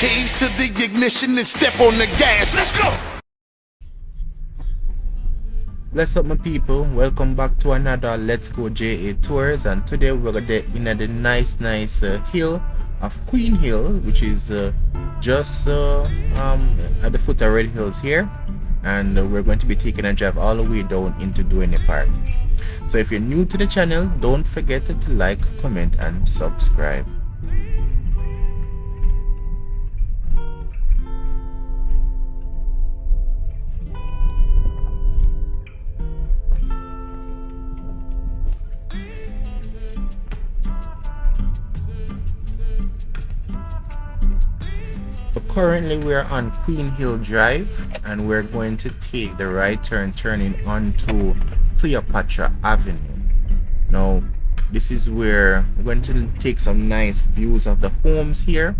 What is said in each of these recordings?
keys to the ignition and step on the gas. Let's go. Bless up my people, welcome back to another Let's Go JA Tours, and today we're in at the nice hill of Queen Hill, which is just at the foot of Red Hills here, and we're going to be taking a drive all the way down into Duhaney Park. So if you're new to the channel, don't forget to like, comment and subscribe. Currently we are on Queen Hill Drive and we're going to take the right turn turning onto Cleopatra Avenue. Now this is where we're going to take some nice views of the homes here.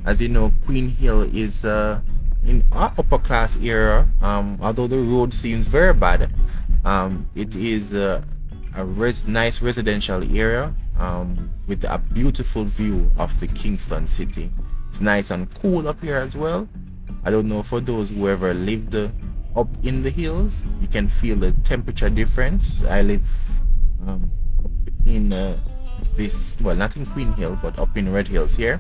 As you know, Queen Hill is in our upper class area, although the road seems very bad. It is a nice residential area with a beautiful view of the Kingston city. It's nice and cool up here as well. I don't know, for those who ever lived up in the hills, you can feel the temperature difference. I live up in this, well, not in Queen Hill, but up in Red Hills here,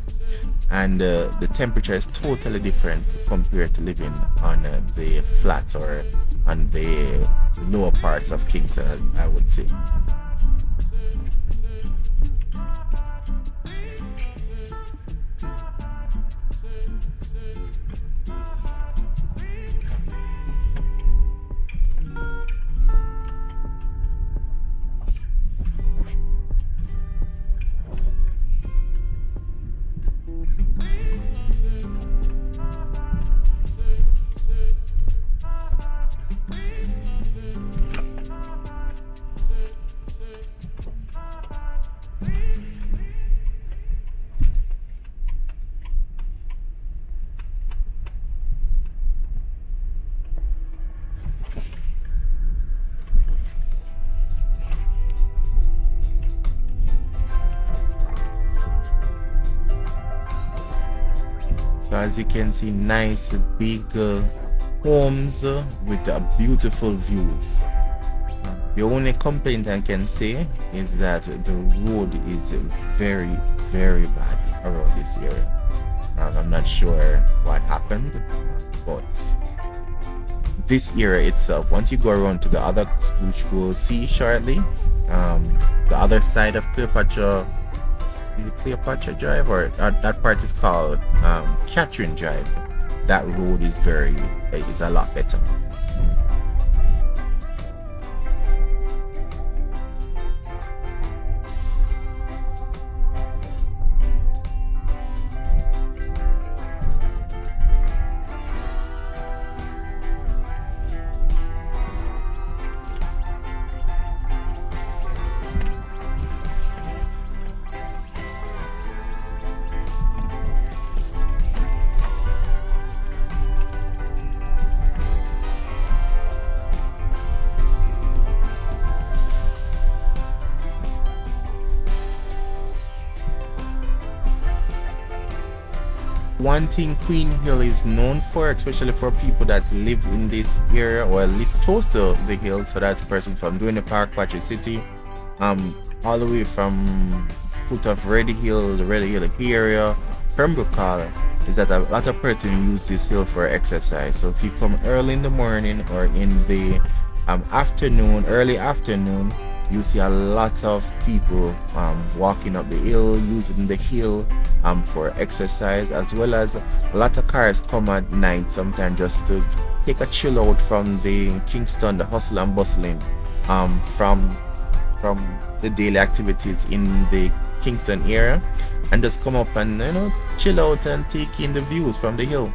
and the temperature is totally different compared to living on the flats or on the lower parts of Kingston, I would say. So as you can see, nice big homes with beautiful views. The only complaint I can say is that the road is very bad around this area. I'm not sure what happened, but this area itself, once you go around to the other, which we'll see shortly, the other side of Cleopatra, is it Cleopatra Drive, or that part is called Catherine Drive. That road is it's a lot better. One thing Queen Hill is known for, especially for people that live in this area or live close to the hill, so that's person from Duhaney Park, Patrick City, all the way from foot of Red Hill, the Red Hill area, Pembroke, is that a lot of persons use this hill for exercise. So if you come early in the morning or in the early afternoon, you see a lot of people walking up the hill, using the hill for exercise, as well as a lot of cars come at night sometimes just to take a chill out from the Kingston, the hustle and bustling from the daily activities in the Kingston area, and just come up and chill out and take in the views from the hill.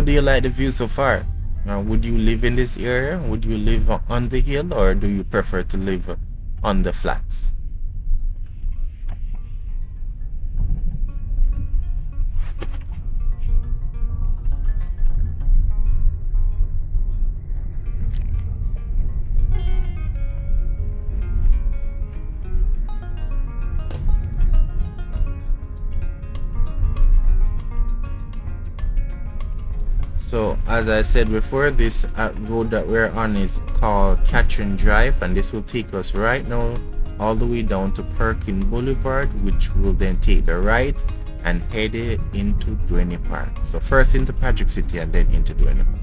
How do you like the view so far? Would you live in this area? Would you live on the hill, or do you prefer to live on the flats? So as I said before, this road that we're on is called Catherine Drive, and this will take us right now all the way down to Perkin Boulevard, which will then take the right and head into Duhaney Park. So first into Patrick City and then into Duhaney Park.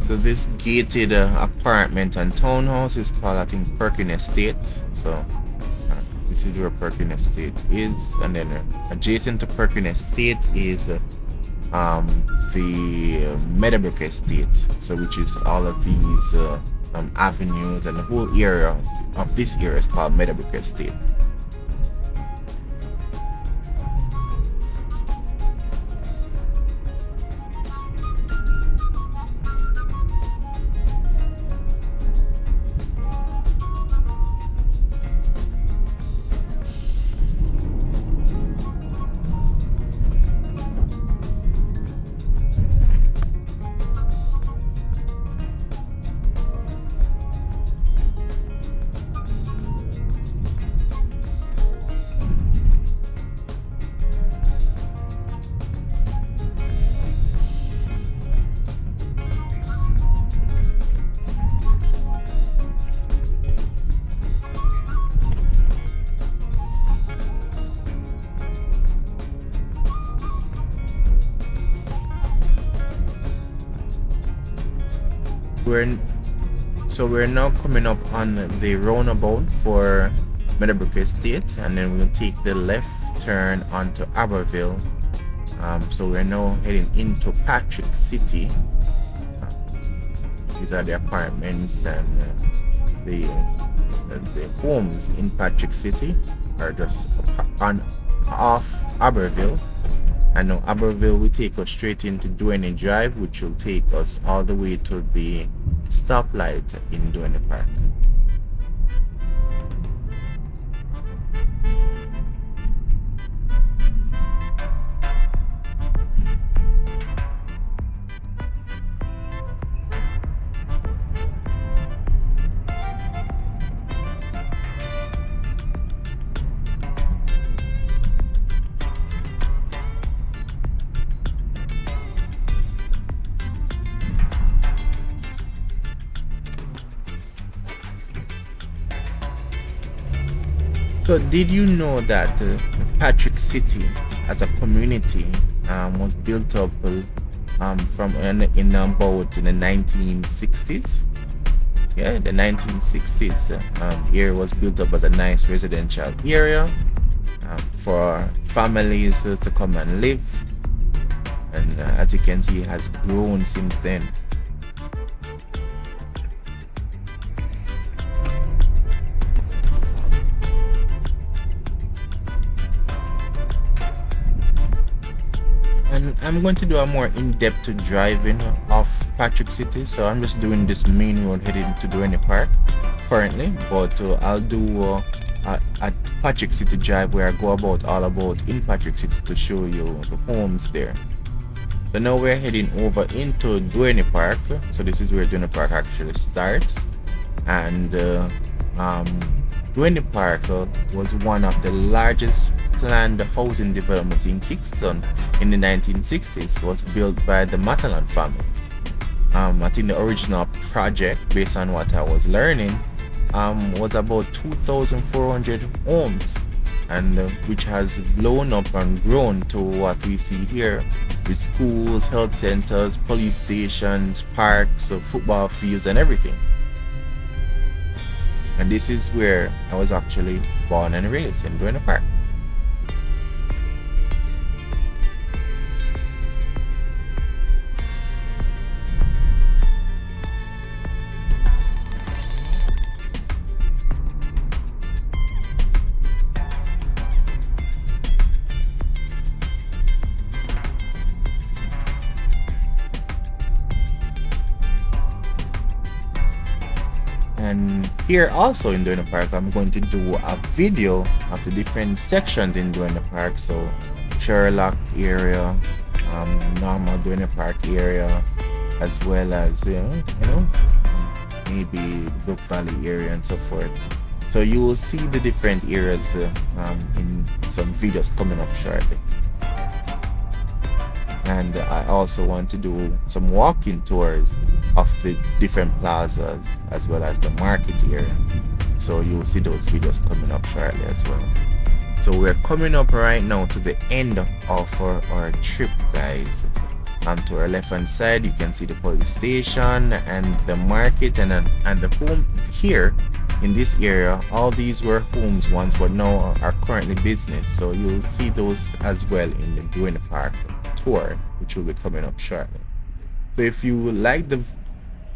So this gated apartment and townhouse is called, I think, Perkin Estate. So this is where Perkin Estate is, and then adjacent to Perkin Estate is the Meadowbrook Estate. So which is all of these avenues, and the whole area of this area is called Meadowbrook Estate. We're now coming up on the roundabout for Meadowbrook Estate, and then we'll take the left turn onto Aberville. So we're now heading into Patrick City. These are the apartments, and the homes in Patrick City are just off Aberville. And now Aberville will take us straight into Duhaney Drive, which will take us all the way to the stoplight in Duhaney Park. So did you know that Patrick City as a community was built up from in about in the 1960s? Yeah, the 1960s. The area was built up as a nice residential area for families to come and live, and as you can see, it has grown since then. And I'm going to do a more in-depth driving of Patrick City, so I'm just doing this main road heading to Duhaney Park currently, but I'll do a Patrick City drive where I go about all about in Patrick City to show you the homes there. So now we're heading over into Duhaney Park. So this is where Duhaney Park actually starts, and Duhaney Park was one of the largest planned housing development in Kingston in the 1960s. It was built by the Matalan family. I think the original project, based on what I was learning, was about 2,400 homes, and which has blown up and grown to what we see here with schools, health centers, police stations, parks, football fields, and everything. And this is where I was actually born and raised, in Duhaney Park. And here also in Duhaney Park, I'm going to do a video of the different sections in Duhaney Park. So Sherlock area, normal Duhaney Park area, as well as maybe Brook Valley area and so forth. So you will see the different areas in some videos coming up shortly. And I also want to do some walking tours of the different plazas as well as the market area. So you'll see those videos coming up shortly as well. So we're coming up right now to the end of our trip, guys. To our left hand side you can see the police station and the market and the home here in this area. All these were homes once but now are currently business. So you'll see those as well in the Duhaney Park tour, which will be coming up shortly. So if you like the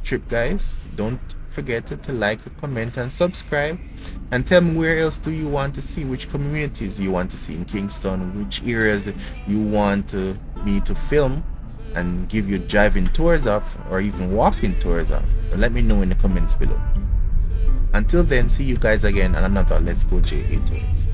trip, guys, don't forget to like, comment, and subscribe, and tell me where else do you want to see, which communities you want to see in Kingston, which areas you want me to film and give you driving tours of or even walking tours of. But let me know in the comments below. Until then, see you guys again on another Let's Go JA Tours.